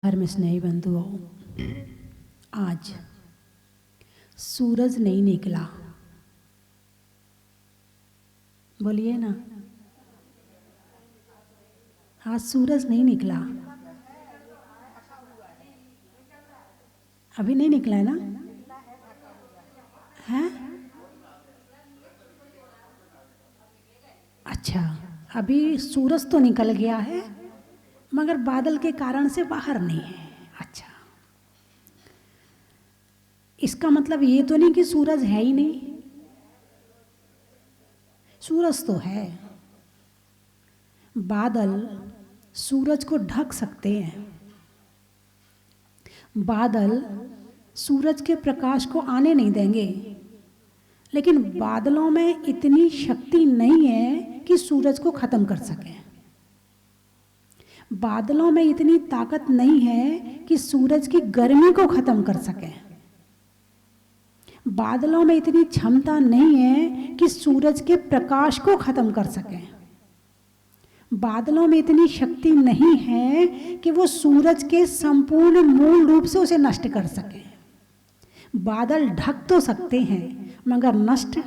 में स्नेही बंधुओं, आज सूरज नहीं निकला। बोलिए ना, आज सूरज नहीं निकला। अभी नहीं निकला है ना? है अच्छा, अभी सूरज तो निकल गया है मगर बादल के कारण से बाहर नहीं है। अच्छा, इसका मतलब ये तो नहीं कि सूरज है ही नहीं। सूरज तो है। बादल सूरज को ढक सकते हैं। बादल सूरज के प्रकाश को आने नहीं देंगे, लेकिन बादलों में इतनी शक्ति नहीं है कि सूरज को खत्म कर सकें। बादलों में इतनी ताकत नहीं है कि सूरज की गर्मी को खत्म कर सकें। बादलों में इतनी क्षमता नहीं है कि सूरज के प्रकाश को खत्म कर सकें। बादलों में इतनी शक्ति नहीं है कि वो सूरज के संपूर्ण मूल रूप से उसे नष्ट कर सके। बादल ढक तो सकते हैं मगर नष्ट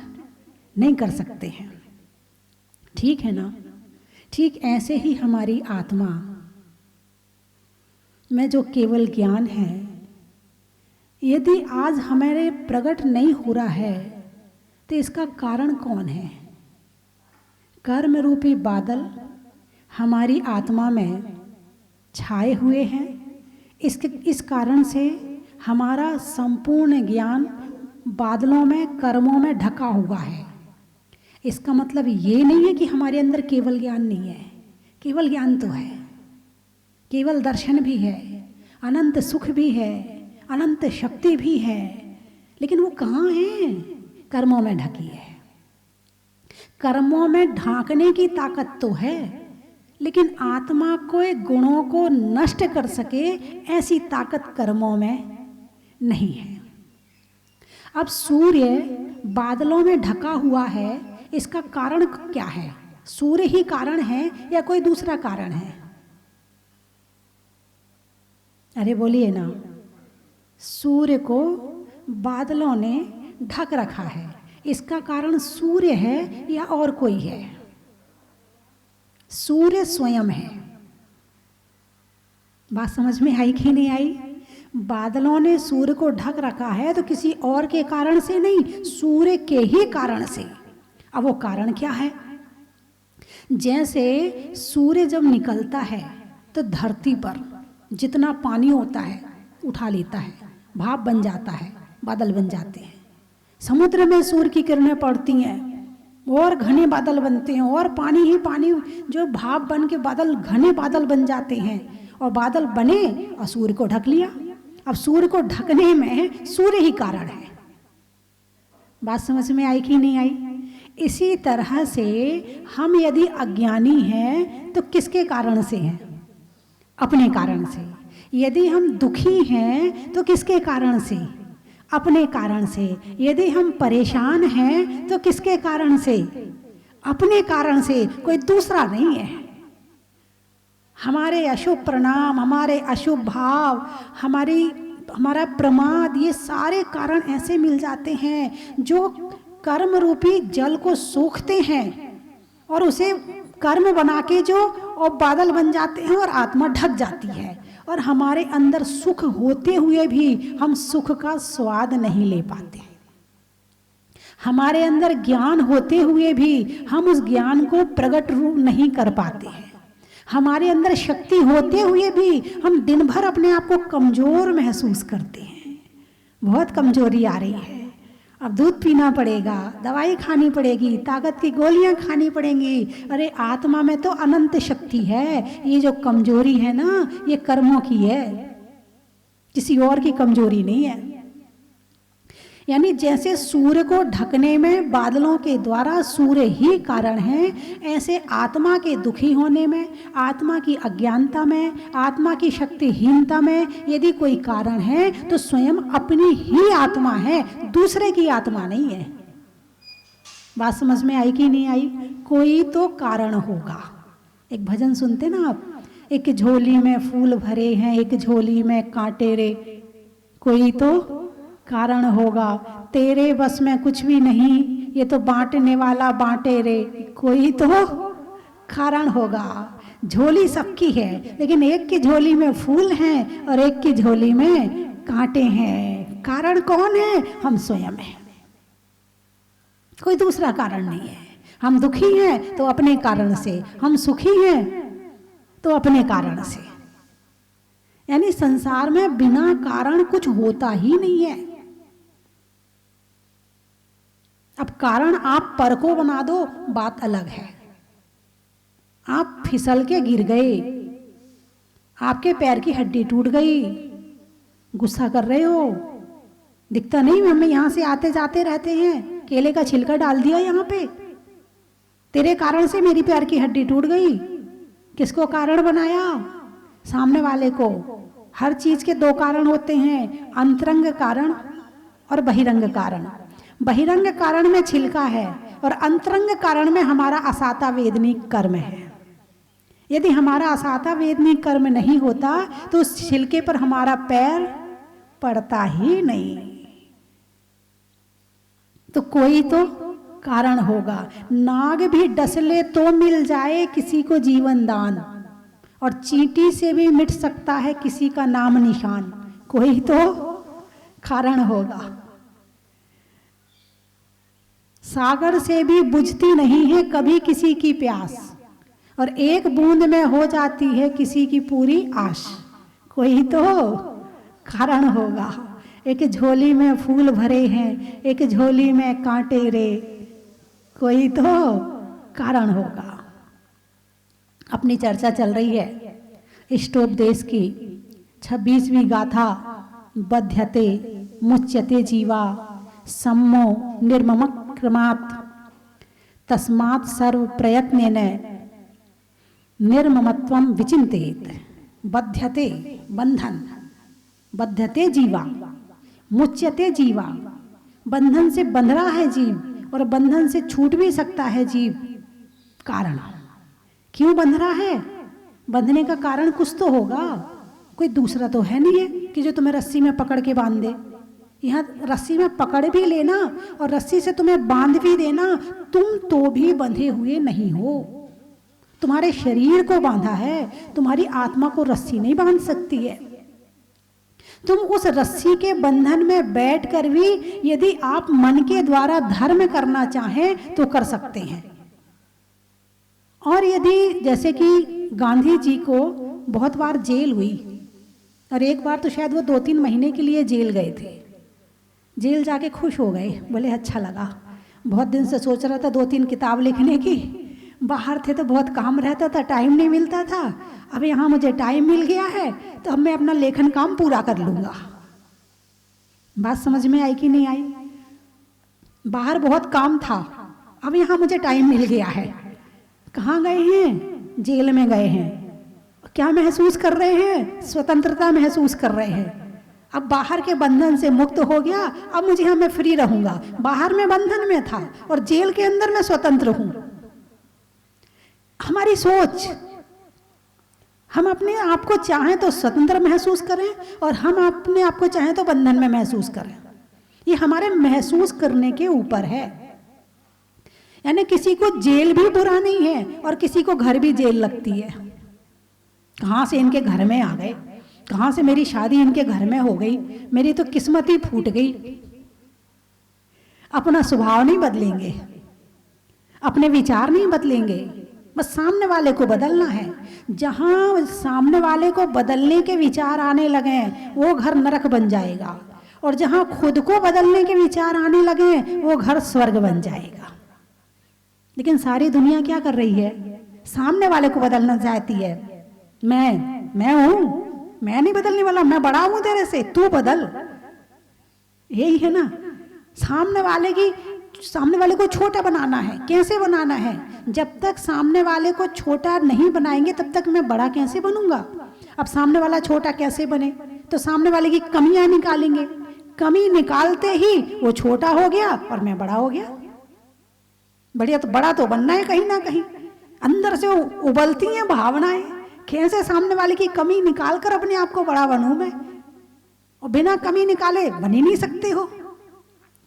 नहीं कर सकते हैं। ठीक है ना? ठीक ऐसे ही हमारी आत्मा में जो केवल ज्ञान है, यदि आज हमारे प्रकट नहीं हो रहा है तो इसका कारण कौन है? कर्म रूपी बादल हमारी आत्मा में छाए हुए हैं। इस कारण से हमारा संपूर्ण ज्ञान बादलों में, कर्मों में ढका हुआ है। इसका मतलब ये नहीं है कि हमारे अंदर केवल ज्ञान नहीं है। केवल ज्ञान तो है, केवल दर्शन भी है, अनंत सुख भी है, अनंत शक्ति भी है, लेकिन वो कहाँ है? कर्मों में ढकी है। कर्मों में ढांकने की ताकत तो है, लेकिन आत्मा को गुणों को नष्ट कर सके ऐसी ताकत कर्मों में नहीं है। अब सूर्य बादलों में ढका हुआ है, इसका कारण क्या है? सूर्य ही कारण है या कोई दूसरा कारण है? अरे बोलिए ना। सूर्य को बादलों ने ढक रखा है, इसका कारण सूर्य है या और कोई है? सूर्य स्वयं है। बात समझ में आई कि नहीं आई? बादलों ने सूर्य को ढक रखा है तो किसी और के कारण से नहीं, सूर्य के ही कारण से। अब वो कारण क्या है? जैसे सूर्य जब निकलता है तो धरती पर जितना पानी होता है उठा लेता है, भाप बन जाता है, बादल बन जाते हैं। समुद्र में सूर्य की किरणें पड़ती हैं और घने बादल बनते हैं, और पानी ही पानी जो भाप बन के बादल, घने बादल बन जाते हैं, और बादल बने और सूर्य को ढक लिया। अब सूर्य को ढकने में सूर्य ही कारण है। बात समझ में आई कि नहीं आई? इसी तरह से हम यदि अज्ञानी हैं तो किसके कारण से हैं? अपने कारण से। यदि हम दुखी हैं तो किसके कारण से? अपने कारण से। यदि हम परेशान हैं तो किसके कारण से? अपने कारण से, कोई दूसरा नहीं है। हमारे अशुभ परिणाम, हमारे अशुभ भाव, हमारा प्रमाद, ये सारे कारण ऐसे मिल जाते हैं जो कर्म रूपी जल को सोखते हैं और उसे कर्म बना के जो और बादल बन जाते हैं और आत्मा ढक जाती है। और हमारे अंदर सुख होते हुए भी हम सुख का स्वाद नहीं ले पाते। हमारे अंदर ज्ञान होते हुए भी हम उस ज्ञान को प्रकट रूप नहीं कर पाते हैं। हमारे अंदर शक्ति होते हुए भी हम दिन भर अपने आप को कमजोर महसूस करते हैं। बहुत कमजोरी आ रही है, अब दूध पीना पड़ेगा, दवाई खानी पड़ेगी, ताकत की गोलियां खानी पड़ेंगी। अरे आत्मा में तो अनंत शक्ति है। ये जो कमजोरी है ना, ये कर्मों की है, किसी और की कमजोरी नहीं है। यानी जैसे सूर्य को ढकने में बादलों के द्वारा सूर्य ही कारण है, ऐसे आत्मा के दुखी होने में, आत्मा की अज्ञानता में, आत्मा की शक्तिहीनता में यदि कोई कारण है तो स्वयं अपनी ही आत्मा है, दूसरे की आत्मा नहीं है। बात समझ में आई कि नहीं आई? कोई तो कारण होगा। एक भजन सुनते ना आप, एक झोली में फूल भरे हैं, एक झोली में कांटे रे, कोई तो कारण होगा। तेरे बस में कुछ भी नहीं, ये तो बांटने वाला बांटे रे, कोई तो कारण होगा। झोली सबकी है, लेकिन एक की झोली में फूल हैं और एक की झोली में कांटे हैं। कारण कौन है? हम स्वयं हैं, कोई दूसरा कारण नहीं है। हम दुखी हैं तो अपने कारण से, हम सुखी हैं तो अपने कारण से। यानी संसार में बिना कारण कुछ होता ही नहीं है। अब कारण आप पर को बना दो, बात अलग है। आप फिसल के गिर गए, आपके पैर की हड्डी टूट गई, गुस्सा कर रहे हो, दिखता नहीं हमें यहां से आते जाते रहते हैं, केले का छिलका डाल दिया यहाँ पे, तेरे कारण से मेरी पैर की हड्डी टूट गई। किसको कारण बनाया? सामने वाले को। हर चीज के दो कारण होते हैं, अंतरंग कारण और बहिरंग कारण। बहिरंग कारण में छिलका है और अंतरंग कारण में हमारा असाता वेदनिक कर्म है। यदि हमारा असाता वेदनिक कर्म नहीं होता तो उस छिलके पर हमारा पैर पड़ता ही नहीं। तो कोई तो कारण होगा। नाग भी डसले तो मिल जाए किसी को जीवन दान, और चींटी से भी मिट सकता है किसी का नाम निशान। कोई तो कारण होगा। सागर से भी बुझती नहीं है कभी किसी की प्यास, और एक बूंद में हो जाती है किसी की पूरी आश। कोई तो कारण होगा। एक झोली में फूल भरे हैं, एक झोली में कांटे रे, कोई तो कारण होगा। अपनी चर्चा चल रही है इष्टोपदेश की 26वीं गाथा। बध्यते मुच्यते जीवा सम्मो निर्ममक्रमात् तस्मात् सर्व प्रयत्नेन निर्ममत्वं विचिंतेत। बध्यते बंधन, बध्यते जीवा, मुच्यते जीवा, बंधन से बंध रहा है जीव और बंधन से छूट भी सकता है जीव। कारण क्यों बंध रहा है? बंधने का कारण कुछ तो होगा, कोई दूसरा तो है नहीं है कि जो तुम्हें रस्सी में पकड़ के बांध दे। यहाँ रस्सी में पकड़ भी लेना और रस्सी से तुम्हें बांध भी देना, तुम तो भी बंधे हुए नहीं हो। तुम्हारे शरीर को बांधा है, तुम्हारी आत्मा को रस्सी नहीं बांध सकती है। तुम उस रस्सी के बंधन में बैठकर भी यदि आप मन के द्वारा धर्म करना चाहें तो कर सकते हैं। और यदि जैसे कि गांधी जी को बहुत बार जेल हुई, और एक बार तो शायद वो 2-3 महीने के लिए जेल गए थे। जेल जाके खुश हो गए, बोले अच्छा लगा, बहुत दिन से सोच रहा था 2-3 किताब लिखने की, बाहर थे तो बहुत काम रहता था, टाइम नहीं मिलता था, अब यहाँ मुझे टाइम मिल गया है तो अब मैं अपना लेखन काम पूरा कर लूँगा। बात समझ में आई कि नहीं आई? बाहर बहुत काम था, अब यहाँ मुझे टाइम मिल गया है। कहाँ गए हैं? जेल में गए हैं। क्या महसूस कर रहे हैं? स्वतंत्रता महसूस कर रहे हैं। अब बाहर के बंधन से मुक्त हो गया, अब मुझे यहाँ मैं फ्री रहूंगा। बाहर में बंधन में था और जेल के अंदर मैं स्वतंत्र हूं। हमारी सोच, हम अपने आप को चाहें तो स्वतंत्र महसूस करें और हम अपने आप को चाहें तो बंधन में महसूस करें। ये हमारे महसूस करने के ऊपर है। यानी किसी को जेल भी बुरा नहीं है और किसी को घर भी जेल लगती है। कहाँ से इनके घर में आ गए, कहाँ से मेरी शादी इनके घर में हो गई, मेरी तो किस्मत ही फूट गई। अपना स्वभाव नहीं बदलेंगे, अपने विचार नहीं बदलेंगे, बस सामने वाले को बदलना है। जहां सामने वाले को बदलने के विचार आने लगे वो घर नरक बन जाएगा, और जहां खुद को बदलने के विचार आने लगे वो घर स्वर्ग बन जाएगा। लेकिन सारी दुनिया क्या कर रही है? सामने वाले को बदलना चाहती है। मैं हूं, मैं नहीं बदलने वाला, मैं बड़ा हूं तेरे से, तू बदल। यही है ना। सामने वाले को छोटा बनाना है। कैसे बनाना है? जब तक सामने वाले को छोटा नहीं बनाएंगे तब तक मैं बड़ा कैसे बनूंगा? अब सामने वाला छोटा कैसे बने? तो सामने वाले की कमियां निकालेंगे, कमी निकालते ही वो छोटा हो गया और मैं बड़ा हो गया। बढ़िया, तो बड़ा तो बनना है कहीं ना कहीं। अंदर से उबलती हैं भावनाएं, कैसे सामने वाले की कमी निकाल कर अपने आप को बड़ा बनूं मैं? और बिना कमी निकाले बन ही नहीं सकते हो।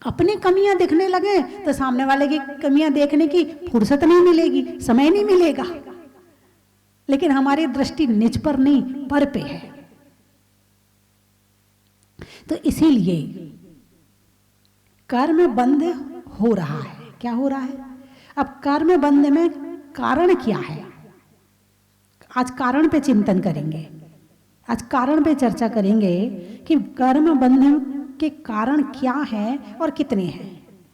अपनी कमियां दिखने लगे तो सामने वाले की कमियां देखने की फुर्सत नहीं मिलेगी, समय नहीं मिलेगा। लेकिन हमारी दृष्टि निज पर नहीं, पर पे है। तो इसीलिए कर्म बंध हो रहा है। क्या हो रहा है? अब कर्म बंध में कारण क्या है? आज कारण पे चिंतन करेंगे, आज कारण पे चर्चा करेंगे कि कर्म बंध के कारण क्या है और कितने हैं।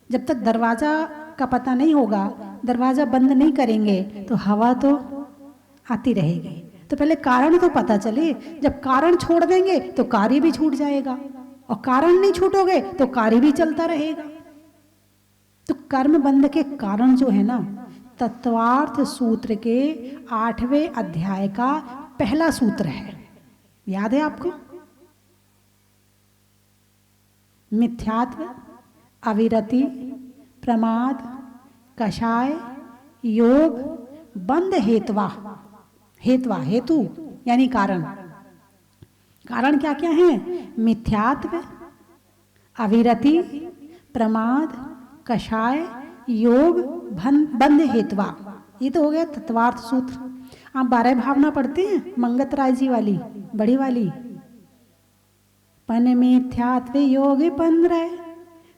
जब तक दरवाजा का पता नहीं होगा, दरवाजा बंद नहीं करेंगे तो हवा तो आती रहेगी। तो पहले कारण तो पता चले। जब कारण छोड़ देंगे तो कार्य भी छूट जाएगा, और कारण नहीं छूटोगे तो कार्य भी चलता रहेगा। तो कर्म बंध के कारण जो है ना, तत्वार्थ सूत्र के 8वें अध्याय का पहला सूत्र है। याद है आपको? मिथ्यात्व, अविरति, प्रमाद, कषाय, योग, बंध हेतवा। हेतवा हेतु यानी कारण। कारण क्या क्या है? मिथ्यात्व, अविरति, प्रमाद, कषाय, योग, बंध हेतवा। ये तो हो गया तत्वार्थ सूत्र। आप 12 भावना पढ़ते हैं, मंगत राय जी वाली, बड़ी वाली। पन मिथ्यात्व योग 15,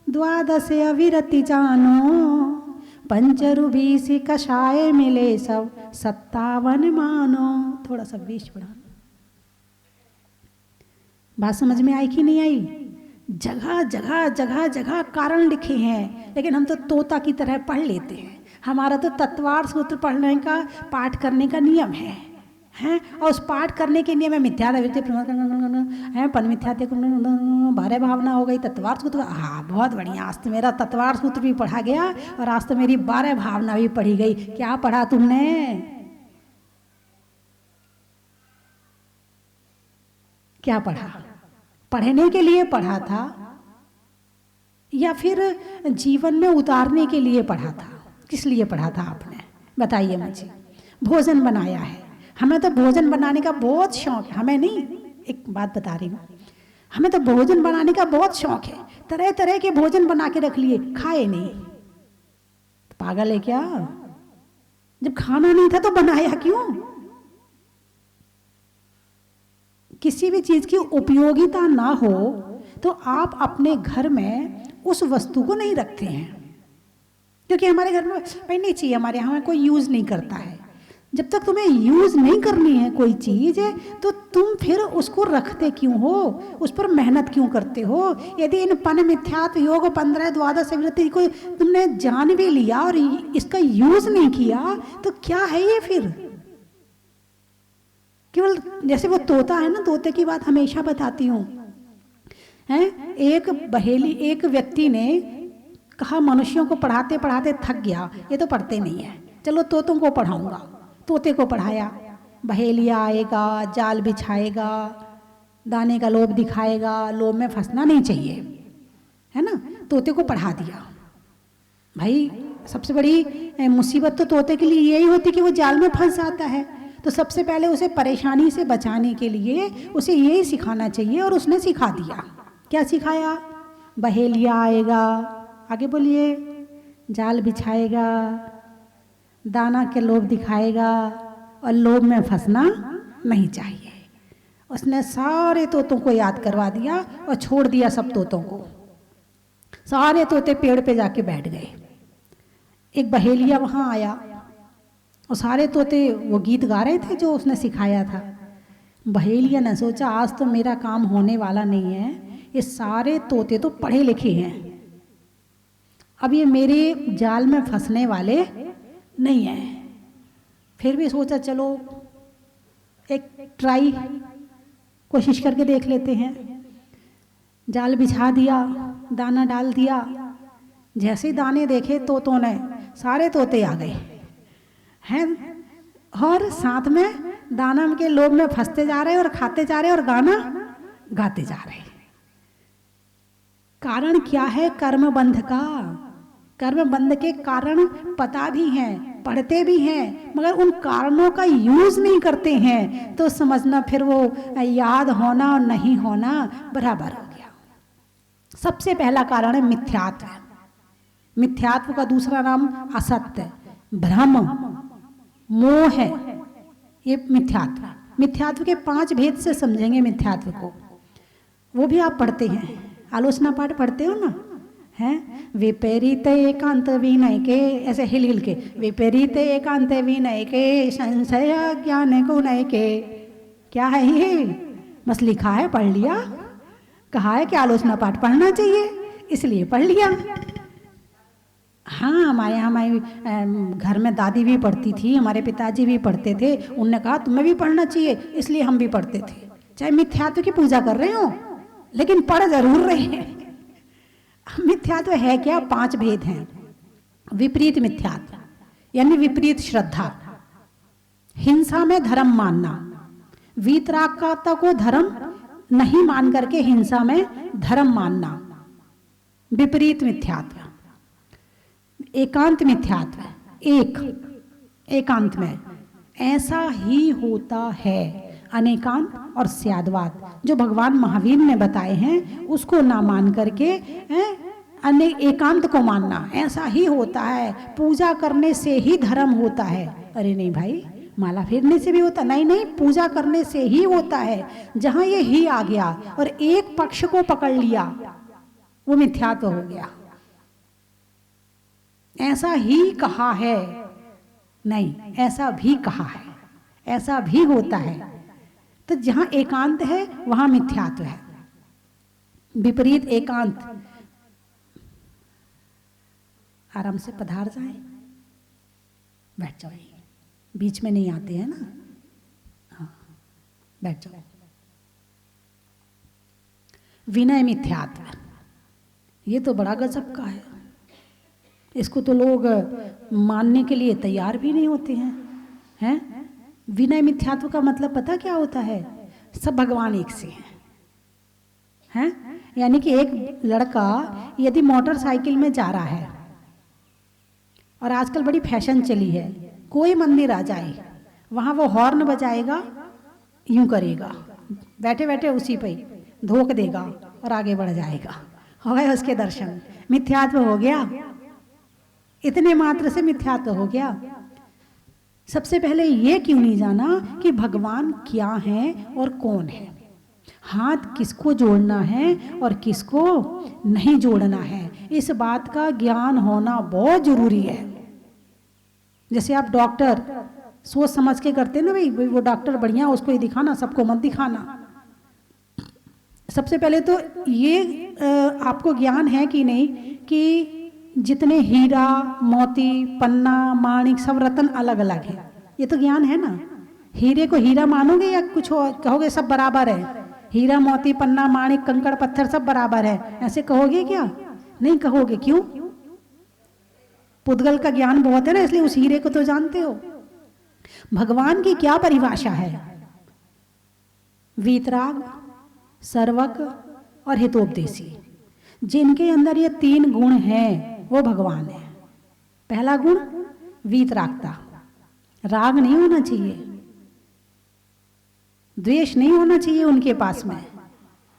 द्वादश अविरति जानो, पंचरु 20 कषाय मिले सब 57 मानो। थोड़ा सा बीच पढ़ा। बात समझ में आई कि नहीं आई? जगह जगह जगह जगह कारण लिखे हैं, लेकिन हम तो तोता की तरह पढ़ लेते हैं। हमारा तो तत्वार्थ सूत्र पढ़ने का, पाठ करने का नियम है, हैं? और उस पाठ करने के नियम में मिथ्या है, पन मिथ्या 12 भावना हो गई, तत्वार्थ सूत्र। हाँ बहुत बढ़िया, आज तो मेरा तत्वार्थ सूत्र भी पढ़ा गया और आज तो मेरी 12 भावना भी पढ़ी गई। क्या पढ़ा तुमने? क्या पढ़ा? पढ़ने के लिए पढ़ा था या फिर जीवन में उतारने के लिए पढ़ा था? किस लिए पढ़ा था आपने? बताइए मुझे। भोजन बनाया है, हमें तो भोजन बनाने का बहुत शौक है। हमें नहीं, एक बात बता रही हूँ, हमें तो भोजन बनाने का बहुत शौक है। तरह तरह के भोजन बना के रख लिए, खाए नहीं। तो पागल है क्या? जब खाना नहीं था तो बनाया क्यों? किसी भी चीज की उपयोगिता ना हो तो आप अपने घर में उस वस्तु को नहीं रखते हैं, क्योंकि हमारे घर में भाई नहीं चाहिए, हमारे यहाँ कोई यूज नहीं करता है। जब तक तुम्हें यूज नहीं करनी है कोई चीज तो तुम फिर उसको रखते क्यों हो? उस पर मेहनत क्यों करते हो? यदि इन पन मिथ्यात्व योग 15 द्वादश अविरति को तुमने जान भी लिया और इसका यूज नहीं किया तो क्या है ये फिर? केवल जैसे वो तोता है ना, तोते की बात हमेशा बताती हूँ, हैं? एक व्यक्ति ने कहा मनुष्यों को पढ़ाते पढ़ाते थक गया, ये तो पढ़ते नहीं है, चलो तोतों को पढ़ाऊंगा। तोते को पढ़ाया, बहेलिया आएगा, जाल बिछाएगा, दाने का लोभ दिखाएगा, लोभ में फंसना नहीं चाहिए, है ना? तोते को पढ़ा दिया। भाई सबसे बड़ी मुसीबत तो तोते के लिए यही होती कि वो जाल में फंस जाता है। तो सबसे पहले उसे परेशानी से बचाने के लिए उसे यही सिखाना चाहिए, और उसने सिखा दिया। क्या सिखाया? बहेलिया आएगा, आगे बोलिए, जाल बिछाएगा, दाना के लोभ दिखाएगा, और लोभ में फंसना नहीं चाहिए। उसने सारे तोतों को याद करवा दिया और छोड़ दिया सब तोतों को। सारे तोते पेड़ पे जाके बैठ गए। एक बहेलिया वहाँ आया और सारे तोते वो गीत गा रहे थे जो उसने सिखाया था। बहेलिया ने सोचा आज तो मेरा काम होने वाला नहीं है, ये सारे तोते तो पढ़े लिखे हैं, अब ये मेरे जाल में फंसने वाले नहीं हैं। फिर भी सोचा चलो एक ट्राई, कोशिश करके देख लेते हैं। जाल बिछा दिया, दाना डाल दिया। जैसे ही दाने देखे तोतों ने, सारे तोते आ गए हैं, और साथ में दाना के लोभ में फंसते जा रहे और खाते जा रहे और गाना गाते जा रहे। कारण क्या है कर्म बंध का? कर्म बंध के कारण पता भी हैं, पढ़ते भी हैं, मगर उन कारणों का यूज नहीं करते हैं, तो समझना फिर वो याद होना और नहीं होना बराबर हो गया। सबसे पहला कारण है मिथ्यात्व। मिथ्यात्व का दूसरा नाम असत्य, भ्रम, मोह है, ये मिथ्यात्व। मिथ्यात्व के 5 भेद से समझेंगे मिथ्यात्व को, वो भी आप पढ़ते हैं, आलोचना पाठ पढ़ते हो ना, हैं? विपरीत एकांत विनय के, ऐसे हिल हिल के, विपरीत एकांत विनय के संशय ज्ञान गुणय के। क्या है ये? बस लिखा है, पढ़ लिया, कहा है कि आलोचना पाठ पढ़ना चाहिए, इसलिए पढ़ लिया। हाँ, हमारे घर में दादी भी पढ़ती थी, हमारे पिताजी भी पढ़ते थे, उनने कहा तुम्हें भी पढ़ना चाहिए, इसलिए हम भी पढ़ते थे। चाहे मिथ्यात्व की पूजा कर रहे हो, लेकिन पढ़ जरूर रहे हैं। मिथ्यात्व है क्या? 5 भेद हैं। विपरीत मिथ्यात्व यानी विपरीत श्रद्धा, हिंसा में धर्म मानना, वीतरागता को धर्म नहीं मान करके हिंसा में धर्म मानना, विपरीत मिथ्यात्व। एकांत मिथ्यात्व, एकांत में ऐसा ही होता है, अनेकांत और स्याद्वाद जो भगवान महावीर ने बताए हैं उसको ना मान करके एकांत को मानना, ऐसा ही होता है, पूजा करने से ही धर्म होता है। अरे नहीं भाई, माला फेरने से भी होता? नहीं नहीं, पूजा करने से ही होता है। जहां ये ही आ गया और एक पक्ष को पकड़ लिया, वो मिथ्यात्व हो गया। ऐसा ही कहा है, नहीं, ऐसा भी कहा है, ऐसा भी होता है। तो जहां एकांत है वहां मिथ्यात्व है। विपरीत एकांत, आराम से पधार जाए, बैठ जाओ, बीच में नहीं आते हैं ना, हाँ बैठ जाओ। विनय मिथ्यात्व, ये तो बड़ा गजब का है, इसको तो लोग मानने के लिए तैयार भी नहीं होते हैं। विनय मिथ्यात्व का मतलब पता क्या होता है? सब भगवान एक से हैं। यानी कि एक लड़का यदि मोटरसाइकिल में जा रहा है, और आजकल बड़ी फैशन चली है, कोई मंदिर आ जाए वहां वो हॉर्न बजाएगा, यूं करेगा, बैठे बैठे उसी पे धोख देगा और आगे बढ़ जाएगा, हो गए उसके दर्शन। मिथ्यात्व हो गया, इतने मात्र से मिथ्यात्व हो गया। सबसे पहले ये क्यों नहीं जाना कि भगवान क्या है और कौन है, हाथ किसको जोड़ना है और किसको नहीं जोड़ना है, इस बात का ज्ञान होना बहुत जरूरी है। जैसे आप डॉक्टर सोच समझ के करते ना, भाई वो डॉक्टर बढ़िया, उसको ही दिखाना, सबको मत दिखाना। सबसे पहले तो ये आपको ज्ञान है कि नहीं कि जितने हीरा मोती पन्ना माणिक सब रत्न अलग अलग है, ये तो ज्ञान है ना। हीरे को हीरा मानोगे या कुछ कहोगे सब बराबर है? हीरा मोती पन्ना माणिक कंकड़ पत्थर सब बराबर है, ऐसे कहोगे क्या? नहीं कहोगे। क्यों? पुद्गल का ज्ञान बहुत है ना, इसलिए उस हीरे को तो जानते हो। भगवान की क्या परिभाषा है? वीतराग, सर्वज्ञ और हितोपदेशी, जिनके अंदर ये 3 गुण हैं वो भगवान है। पहला गुण वीतरागता, राग नहीं होना चाहिए, द्वेष नहीं होना चाहिए उनके पास में।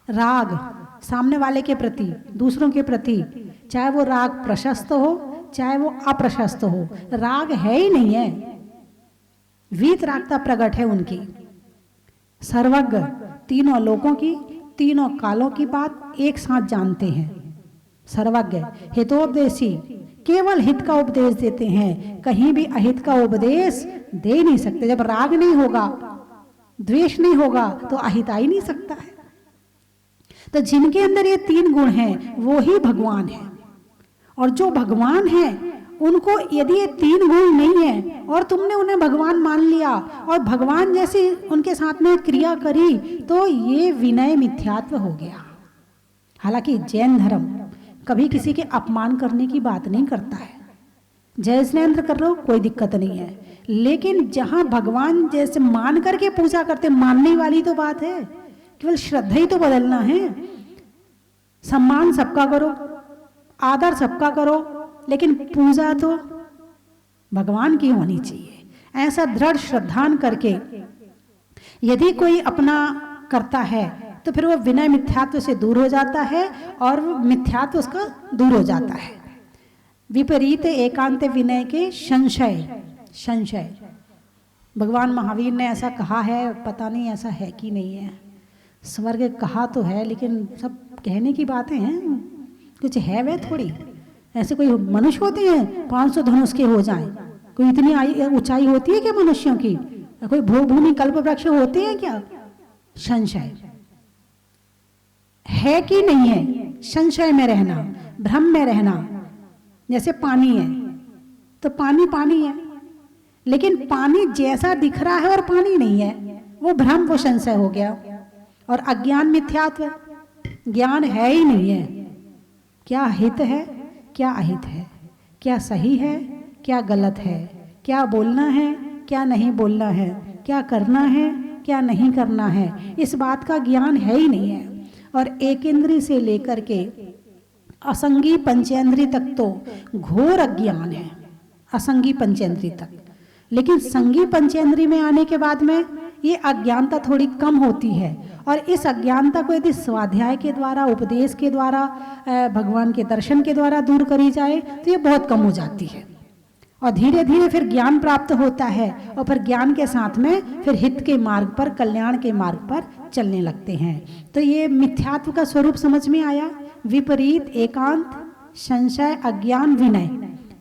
राग सामने वाले के प्रति, दूसरों के प्रति, चाहे वो राग प्रशस्त हो चाहे वो अप्रशस्त हो, राग है ही नहीं है, वीतरागता प्रकट है उनकी। सर्वज्ञ, तीनों लोकों की तीनों कालों की बात एक साथ जानते हैं, सर्वज्ञ। हितोपदेशी, केवल हित का उपदेश देते हैं, कहीं भी अहित का उपदेश दे नहीं सकते। जब राग नहीं होगा, द्वेष नहीं होगा, तो अहित आ ही नहीं सकता है। तो जिनके अंदर ये 3 गुण हैं वो ही भगवान है। और जो भगवान है उनको यदि ये 3 गुण नहीं है और तुमने उन्हें भगवान मान लिया और भगवान जैसी उनके साथ में क्रिया करी, तो ये विनय मिथ्यात्व हो गया। हालांकि जैन धर्म कभी किसी के अपमान करने की बात नहीं करता है, जय स्नेन्द्र कर लो कोई दिक्कत नहीं है, लेकिन जहां भगवान जैसे मान करके पूजा करते, मानने वाली तो बात है, केवल श्रद्धा ही तो बदलना है। सम्मान सबका करो, आदर सबका करो, लेकिन पूजा तो भगवान की होनी चाहिए। ऐसा दृढ़ श्रद्धान करके यदि कोई अपना करता है तो फिर वो विनय मिथ्यात्व से दूर हो जाता है और मिथ्यात्व उसका दूर हो जाता है। विपरीत एकांत विनय के संशय भगवान महावीर ने ऐसा कहा है, पता नहीं ऐसा है कि नहीं है। स्वर्ग कहा तो है लेकिन सब कहने की बातें हैं, कुछ है वह थोड़ी। ऐसे कोई मनुष्य होते हैं 500 धनुष के हो जाएं, कोई इतनी ऊंचाई होती है क्या मनुष्यों की? कोई भूमि कल्प वृक्ष होते हैं क्या? संशय है कि नहीं है, संशय में रहना, भ्रम में रहना। जैसे पानी है तो पानी है, लेकिन पानी जैसा दिख रहा है और पानी नहीं है, वो भ्रम, वो संशय हो गया। और अज्ञान मिथ्यात्व, ज्ञान है ही नहीं है। क्या हित है, क्या अहित है, क्या सही है, क्या गलत है, क्या बोलना है, क्या नहीं बोलना है, क्या करना है, क्या नहीं करना है, इस बात का ज्ञान है ही नहीं है। और एक इंद्री से लेकर के असंगी पंचेंद्री तक तो घोर अज्ञान है, असंगी पंचेंद्री तक। लेकिन संगी पंचेंद्री में आने के बाद में ये अज्ञानता थोड़ी कम होती है, और इस अज्ञानता को यदि स्वाध्याय के द्वारा, उपदेश के द्वारा, भगवान के दर्शन के द्वारा दूर करी जाए तो ये बहुत कम हो जाती है। और धीरे धीरे फिर ज्ञान प्राप्त होता है, और फिर ज्ञान के साथ में फिर हित के मार्ग पर, कल्याण के मार्ग पर चलने लगते हैं। तो ये मिथ्यात्व का स्वरूप समझ में आया। विपरीत, एकांत, संशय, अज्ञान, विनय,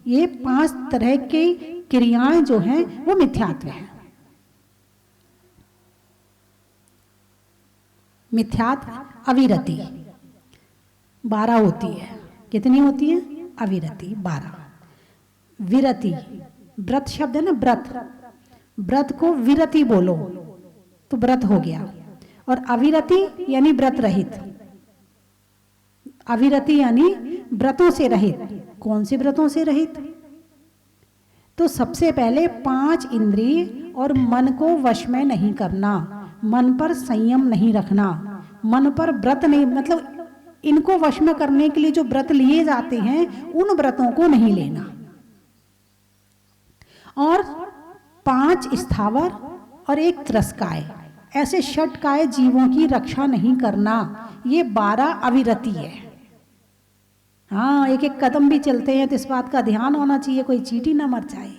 ये 5 तरह की क्रियाएं जो हैं वो मिथ्यात्व है। मिथ्यात्व अविरति 12 होती है। कितनी होती है? अविरति 12। विरति, व्रत शब्द है ना, व्रत को विरति बोलो तो व्रत हो गया। और अविरति यानी व्रत रहित, अविरति यानी व्रतों से रहित। कौन से व्रतों से रहित? तो सबसे पहले 5 इंद्रिय और मन को वश में नहीं करना, मन पर संयम नहीं रखना, मन पर व्रत नहीं, मतलब इनको वश में करने के लिए जो व्रत लिए जाते हैं उन व्रतों को नहीं लेना। और 5 स्थावर और 1 त्रस्काय, ऐसे षटकाय जीवों की रक्षा नहीं करना, ये 12 अविरति है। हाँ, एक एक कदम भी चलते हैं तो इस बात का ध्यान होना चाहिए कोई चींटी ना मर जाए।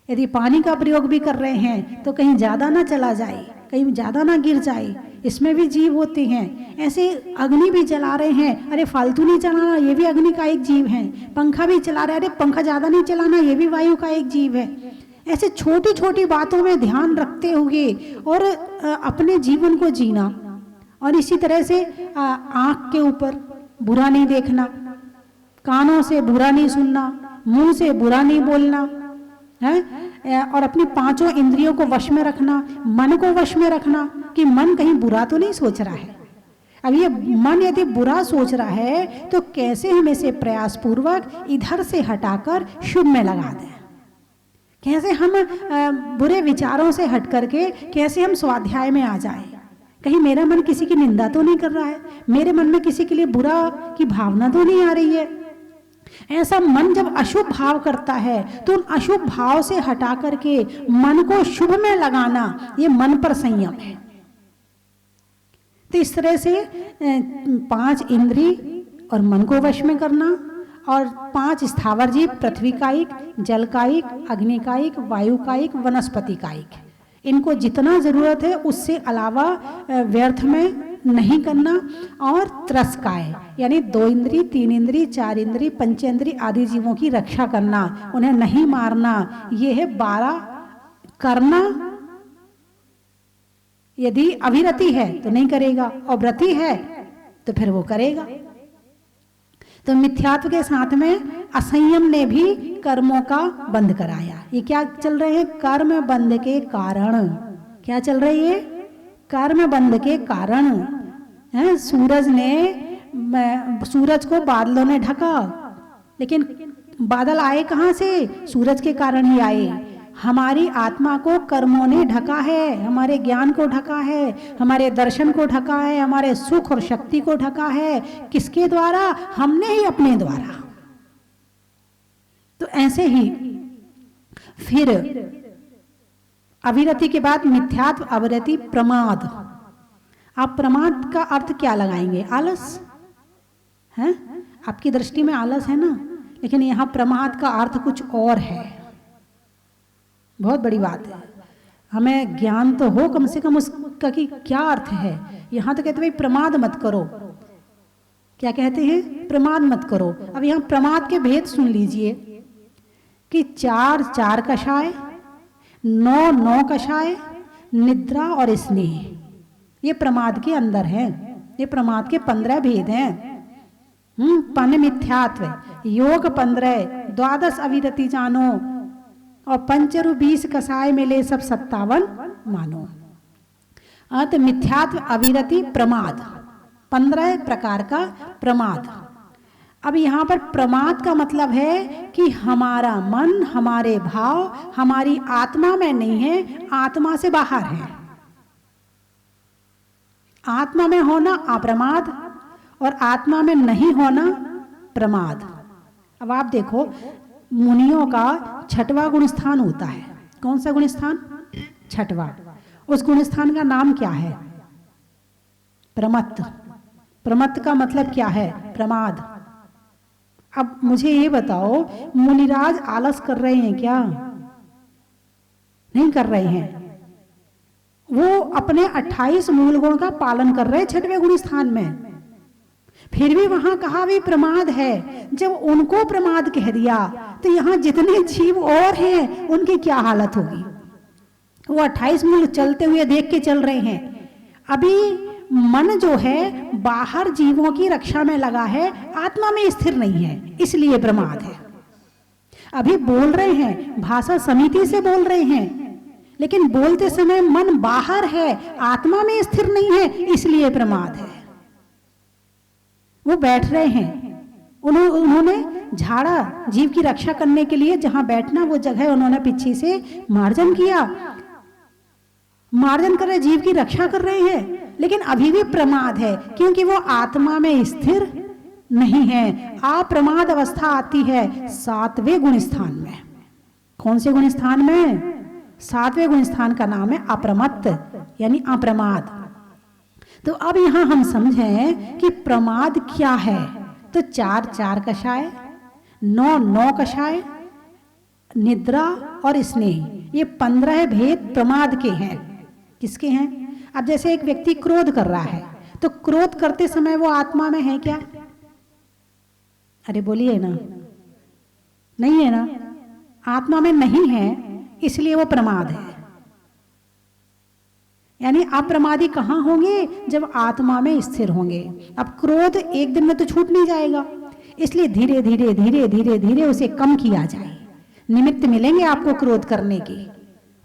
यदि पानी का प्रयोग भी कर रहे हैं तो कहीं ज़्यादा ना चला जाए, कहीं ज़्यादा ना गिर जाए, इसमें भी जीव होते हैं। ऐसे अग्नि भी जला रहे हैं, अरे फालतू नहीं चलाना, ये भी अग्नि का एक जीव है। पंखा भी चला रहे हैं, अरे पंखा ज़्यादा नहीं चलाना, ये भी वायु का एक जीव है। ऐसे छोटी छोटी बातों में ध्यान रखते हुए और अपने जीवन को जीना। और इसी तरह से आँख के ऊपर बुरा नहीं देखना, कानों से बुरा नहीं सुनना, मुंह से बुरा नहीं बोलना है, और अपनी 5 इंद्रियों को वश में रखना, मन को वश में रखना कि मन कहीं बुरा तो नहीं सोच रहा है। अब ये मन यदि बुरा सोच रहा है तो कैसे हम इसे प्रयास पूर्वक इधर से हटाकर शुभ में लगा दें, कैसे हम बुरे विचारों से हट करके कैसे हम स्वाध्याय में आ जाएं। कहीं मेरा मन किसी की निंदा तो नहीं कर रहा है, मेरे मन में किसी के लिए बुरा की भावना तो नहीं आ रही है। ऐसा मन जब अशुभ भाव करता है तो उन अशुभ भाव से हटा करके मन को शुभ में लगाना, ये मन पर संयम है। तो इस तरह से 5 इंद्रिय और मन को वश में करना, और 5 स्थावर जीव, पृथ्वी कायिक, जल कायिक, अग्नि कायिक, वायु कायिक, वनस्पति कायिक, इनको जितना जरूरत है उससे अलावा व्यर्थ में नहीं करना। और त्रस्काय यानी 2 इंद्रिय, 3 इंद्रिय, 4 इंद्रिय, पंचेंद्रिय आदि जीवों की रक्षा करना, उन्हें नहीं मारना। ये है 12 करना। यदि अविरति है तो नहीं करेगा, और व्रति है तो फिर वो करेगा। तो मिथ्यात्व के साथ में असंयम ने भी कर्मों का बंध कराया। ये क्या चल रहे हैं? कर्म बंध के कारण। क्या चल रही है? कर्म बंध के कारण है। सूरज को बादलों ने ढका, लेकिन बादल आए कहाँ से? सूरज के कारण ही आए। हमारी आत्मा को कर्मों ने ढका है, हमारे ज्ञान को ढका है, हमारे दर्शन को ढका है, हमारे सुख और शक्ति को ढका है। किसके द्वारा? हमने ही अपने द्वारा। तो ऐसे ही फिर अविरति के बाद मिथ्यात्व, अविरति, प्रमाद। आप प्रमाद का अर्थ क्या लगाएंगे? आलस है, आपकी दृष्टि में आलस है ना, लेकिन यहां प्रमाद का अर्थ कुछ और है। बहुत बड़ी बात है, हमें ज्ञान तो हो कम से कम उसका कि क्या अर्थ है। यहां तो कहते भाई प्रमाद मत करो, क्या कहते हैं? प्रमाद मत करो। अब यहां प्रमाद के भेद सुन लीजिए कि 4 4 कषाय, 9 9 कषाय, निद्रा और स्नेह, ये प्रमाद के अंदर है। ये प्रमाद के 15 भेद हैं। पन मिथ्यात्व, योग 15, 12 अविरति जानो, और पंचरु 20 कसाय मिले सब 57 मानो। तो मिथ्यात्व, अविरति, प्रमाद, 15 प्रकार का प्रमाद। अब यहाँ पर प्रमाद का मतलब है कि हमारा मन, हमारे भाव हमारी आत्मा में नहीं है, आत्मा से बाहर है। आत्मा में होना अप्रमाद और आत्मा में नहीं होना प्रमाद। अब आप देखो, मुनियों का 6वां गुण स्थान होता है। कौन सा गुण स्थान? 6वां। उस गुण स्थान का नाम क्या है? प्रमत्त। प्रमत्त का मतलब क्या है? प्रमाद। अब मुझे ये बताओ, मुनिराज आलस कर रहे हैं क्या? नहीं कर रहे हैं। वो अपने 28 मूल गुण का पालन कर रहे हैं 6वें गुण स्थान में, फिर भी वहां कहा भी प्रमाद है। जब उनको प्रमाद कह दिया तो यहाँ जितने जीव और हैं उनकी क्या हालत होगी? वो 28 मूल चलते हुए देख के चल रहे हैं। अभी मन जो है बाहर जीवों की रक्षा में लगा है, आत्मा में स्थिर नहीं है, इसलिए प्रमाद है। अभी बोल रहे हैं, भाषा समिति से बोल रहे हैं, लेकिन बोलते समय मन बाहर है, आत्मा में स्थिर नहीं है, इसलिए प्रमाद है। वो बैठ रहे हैं, उन्होंने झाड़ा जीव की रक्षा करने के लिए, जहां बैठना वो जगह उन्होंने पीछे से मार्जन किया, मार्जन कर रहे, जीव की रक्षा कर रहे हैं, लेकिन अभी भी प्रमाद है क्योंकि वो आत्मा में स्थिर नहीं है। अप्रमाद अवस्था आती है 7वें गुण स्थान में। कौन से गुण स्थान में? 7वें गुण स्थान का नाम है अप्रमत्त, यानी अप्रमाद। तो अब यहां हम समझें कि प्रमाद क्या है। तो 4 4 कषाय, 9 9 कषाय, निद्रा और स्नेह, ये 15 भेद प्रमाद के हैं। किसके हैं? अब जैसे एक व्यक्ति क्रोध कर रहा है, तो क्रोध करते समय वो आत्मा में है क्या? अरे बोलिए ना, नहीं है ना, आत्मा में नहीं है, इसलिए वो प्रमाद है। यानी अप्रमादी कहाँ होंगे? जब आत्मा में स्थिर होंगे। अब क्रोध एक दिन में तो छूट नहीं जाएगा, इसलिए धीरे धीरे धीरे धीरे धीरे उसे कम किया जाए। निमित्त मिलेंगे आपको क्रोध करने के,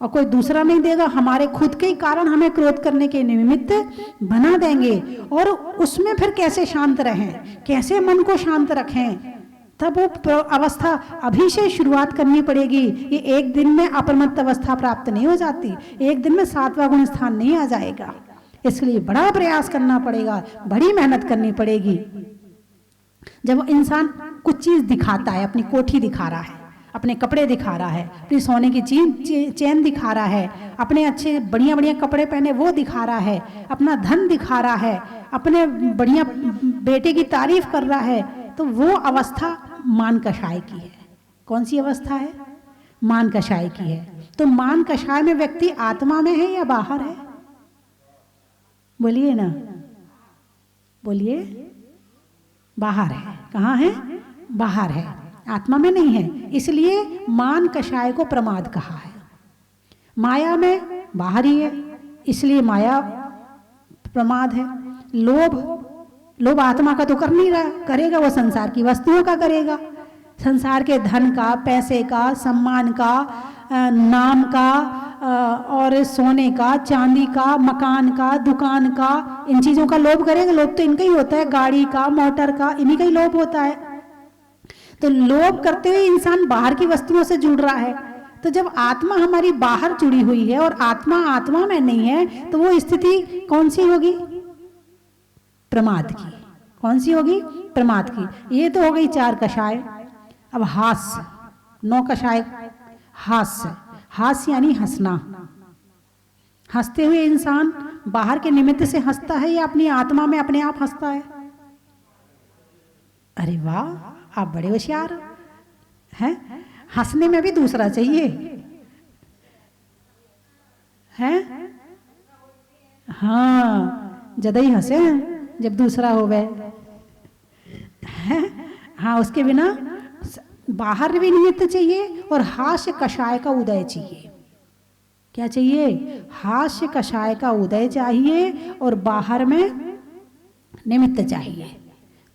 और कोई दूसरा नहीं देगा, हमारे खुद के ही कारण हमें क्रोध करने के निमित्त बना देंगे। और उसमें फिर कैसे शांत रहें, कैसे मन को शांत रखें, तब वो अवस्था अभी से शुरुआत करनी पड़ेगी। ये एक दिन में अप्रमत्त अवस्था प्राप्त नहीं हो जाती, एक दिन में 7वां गुण स्थान नहीं आ जाएगा। इसलिए बड़ा प्रयास करना पड़ेगा, बड़ी मेहनत करनी पड़ेगी। जब इंसान कुछ चीज दिखाता है, अपनी कोठी दिखा रहा है, अपने कपड़े दिखा रहा है, अपनी सोने की चेन दिखा रहा है, अपने अच्छे बढ़िया बढ़िया कपड़े पहने वो दिखा रहा है, अपना धन दिखा रहा है, अपने बढ़िया बेटे की तारीफ कर रहा है, तो वो अवस्था मान कषाय की है। कौन सी अवस्था है? मान कषाय की है। तो मान कषाय में व्यक्ति आत्मा में है या बाहर है? बोलिए ना, बोलिए। बाहर है। कहाँ है? बाहर है, आत्मा में नहीं है, इसलिए मान कषाय को प्रमाद कहा है। माया में बाहर ही है, इसलिए माया प्रमाद है। लोभ आत्मा का तो कर नहीं रहा, करेगा वो संसार की वस्तुओं का करेगा, संसार के धन का, पैसे का, सम्मान का, नाम का, और सोने का, चांदी का, मकान का, दुकान का, इन चीजों का लोभ करेगा। लोभ तो इनका ही होता है, गाड़ी का, मोटर का, इन्हीं का ही लोभ होता है। तो लोभ करते हुए इंसान बाहर की वस्तुओं से जुड़ रहा है। तो जब आत्मा हमारी बाहर जुड़ी हुई है और आत्मा आत्मा में नहीं है, तो वो स्थिति कौन सी होगी? प्रमाद की। कौन सी होगी? प्रमाद की। ये तो हो गई 4 कषाय। अब हास्य, 9 कषाय। हास्य, हास्य यानी हंसना। हंसते हुए इंसान बाहर के निमित्त से हंसता है या अपनी आत्मा में अपने आप हंसता है? अरे वाह, आप बड़े होशियार हैं। हंसने में भी दूसरा चाहिए हैं। हाँ, जदई हंसे जब दूसरा हो गए हैं। हाँ, उसके बिना बाहर भी निमित्त चाहिए और हास्य कषाय का उदय चाहिए। क्या चाहिए? हास्य कषाय का उदय चाहिए और बाहर में निमित्त चाहिए।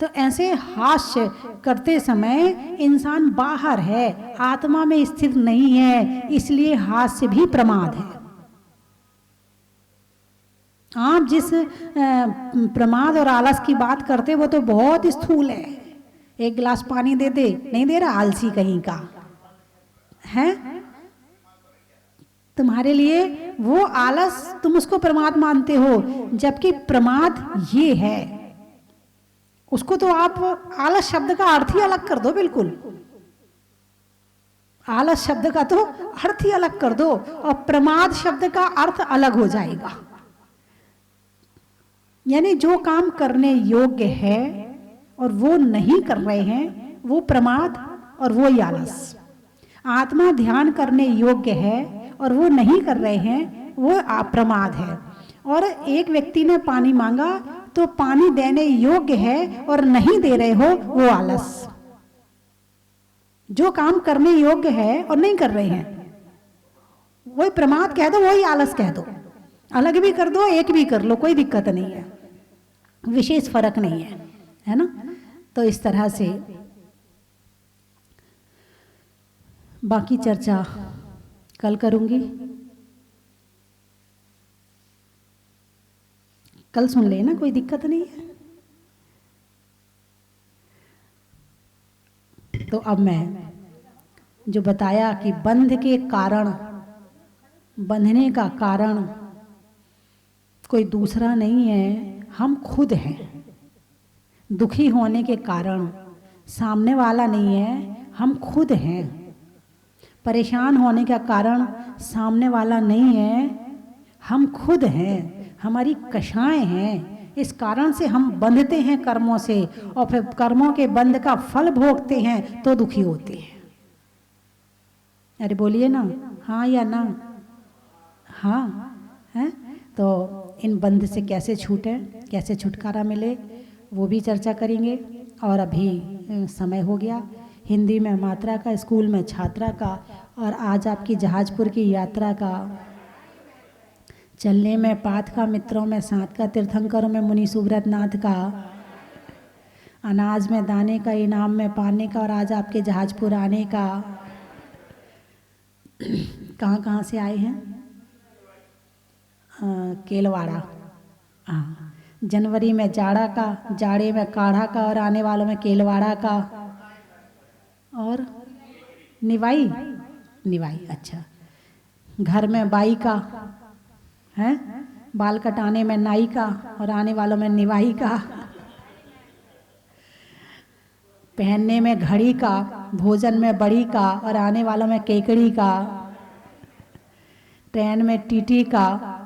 तो ऐसे हास्य करते समय इंसान बाहर है, आत्मा में स्थित नहीं है, इसलिए हास्य भी प्रमाद है। आप जिस प्रमाद और आलस की बात करते वो तो बहुत स्थूल है। एक गिलास पानी दे दे, नहीं दे रहा, आलसी कहीं का है। तुम्हारे लिए वो आलस, तुम उसको प्रमाद मानते हो, जबकि प्रमाद ये है। उसको तो आप आलस शब्द का अर्थ ही अलग कर दो, बिल्कुल आलस शब्द का तो अर्थ ही अलग कर दो और प्रमाद शब्द का अर्थ अलग हो जाएगा। यानी जो काम करने योग्य है और वो नहीं कर रहे हैं, वो प्रमाद और वो आलस। आत्मा ध्यान करने योग्य है और वो नहीं कर रहे हैं, वो अप्रमाद है। और एक व्यक्ति ने पानी मांगा तो पानी देने योग्य है और नहीं दे रहे हो, वो आलस। जो काम करने योग्य है और नहीं कर रहे हैं, वही प्रमाद कह दो, वही आलस कह दो। अलग भी कर दो, एक भी कर लो, कोई दिक्कत नहीं है, विशेष फर्क नहीं है ना। तो इस तरह से बाकी चर्चा कल करूंगी। कल सुन लेना, कोई दिक्कत नहीं है। तो अब मैं जो बताया कि बंध के कारण, बंधने का कारण कोई दूसरा नहीं है, हम खुद हैं। दुखी होने के कारण सामने वाला नहीं है, हम खुद हैं। परेशान होने का कारण सामने वाला नहीं है, हम खुद हैं। हमारी कषाएं हैं, इस कारण से हम बंधते हैं कर्मों से और फिर कर्मों के बंध का फल भोगते हैं तो दुखी होते हैं। अरे बोलिए ना, हाँ या ना? हाँ है। तो इन बंध से कैसे छूटे, कैसे छुटकारा मिले, वो भी चर्चा करेंगे। और अभी समय हो गया, हिंदी में मात्रा का, स्कूल में छात्रा का, और आज आपकी जहाजपुर की यात्रा का, चलने में पाथ का, मित्रों में साथ का, तीर्थंकरों में मुनि सुब्रत नाथ का, अनाज में दाने का, इनाम में पाने का, और आज आपके जहाजपुर आने का। कहाँ कहाँ से आए हैं? केलवाड़ा। हाँ, जनवरी में जाड़ा का, जाड़े में काढ़ा का, और आने वालों में केलवाड़ा का, और निवाई, निवाई। अच्छा, घर में बाई का है, बाल कटाने में नाई का, और आने वालों में निवाई का, पहनने में घड़ी का, भोजन में बड़ी का, और आने वालों में केकड़ी का, ट्रेन में टीटी का,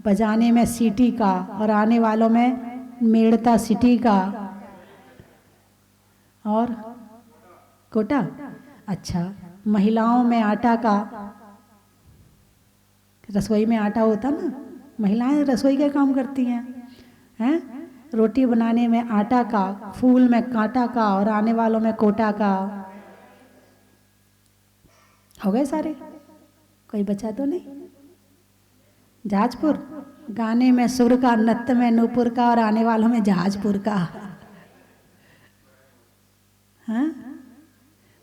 बजाने में सीटी का, और आने वालों में मेड़ता सिटी का, और कोटा। अच्छा, महिलाओं में आटा का, रसोई में आटा होता ना, महिलाएं रसोई का काम करती हैं। रोटी बनाने में आटा का, फूल में कांटा का, और आने वालों में कोटा का। हो गए सारे? कोई बचा तो नहीं? जहाजपुर, गाने में सुर का, नृत्य में नूपुर का, और आने वालों में जहाजपुर का। हाँ,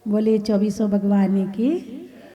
बोलिए 2400 भगवान की।